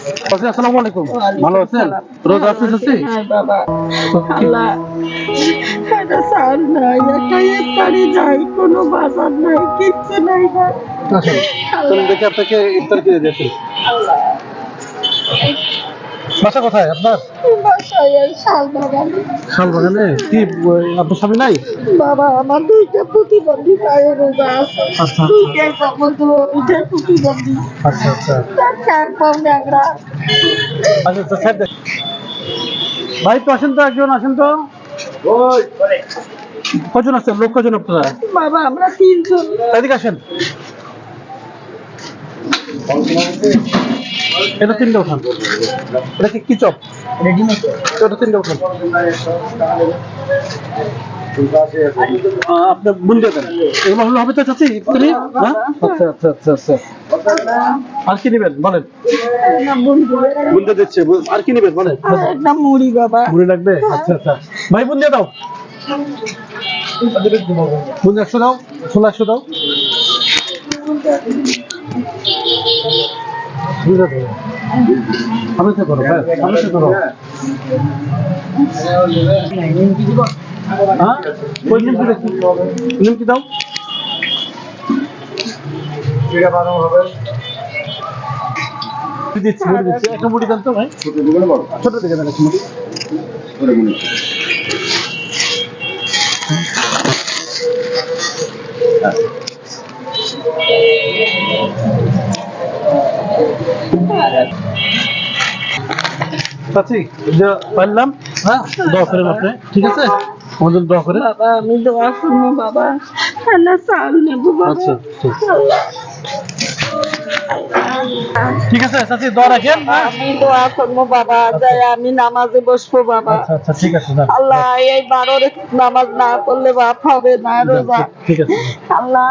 আসসালামু আলাইকুম। ভালো আছেন? রোজা আছে? হ্যাঁ বাবা, আল্লাহ একটা চাল নাই, একটা ইফতারি নাই, কোনো বাজার নাই, কিচ্ছু নাই ভাই। আসেন, চলুন দেখে আপনাকে ইফতার কিনে দিয়েছি। আল্লাহ, বাসা কোথায় আপনার? বাসায় এই শাল বাগানে। শালবাগানে। কি আপনার স্বামী নাই? বাবা, আমার দুইটা প্রতিবন্ধী পায়ে রোজা আছে। আচ্ছা, দুইটাই কমজো, দুইটাই প্রতিবন্ধী। আচ্ছা আচ্ছা তার চার পাও ন্যাংরা। আচ্ছা আচ্ছা স্যার দেখ। ভাই তো আসেন তো, একজন আসেন তো। কজন আছেন? লোক কজন আপনারা? বাবা, আমরা তিনজন। এদিকে আসেন। এটা তিনটে উঠান। এটা কি চপ? এটা তিনটে উঠান। আপনার বুন্দে দেন। এগুলো হলো হবে তো চাচি ইফতারি? হ্যাঁ, আচ্ছা আচ্ছা আচ্ছা আচ্ছা। আর কি নেবেন বলেন? বুন্দে দিচ্ছে। আর কি নেবেন বলেন? একটা মুড়ি বাবা। মুড়ি লাগবে? আচ্ছা আচ্ছা। ভাই বুন্দে দাও। বুন্দে 100 দাও। ছোলা 100 দাও। বুঝে দেবো। আমি তো করো ভাই, আমি তো করো। হ্যাঁ, ওই নিমকি দেখি। নিমকি দাও। দিচ্ছি, মুড়ি দিচ্ছি। একটা মুড়ি দেন তো ভাই। ছোট দিকে দেন একটা মুড়ি। চাচি, যে পারলাম, হ্যাঁ, দোয়া করেন আপনি, ঠিক আছে? আমাদের দোয়া করেন। বাবা, আমি দোয়া করবো বাবা, আল্লাহ চাল নেবো বাবা। আচ্ছা ঠিক আছে চাচি, দোয়া রাখেন। আমি দোয়া করবো বাবা, যাই আমি নামাজে বসবো বাবা। আচ্ছা আচ্ছা ঠিক আছে। আল্লাহ, এই 12 নামাজ না করলে বাপ হবে না রোজা। ঠিক আছে। আল্লাহ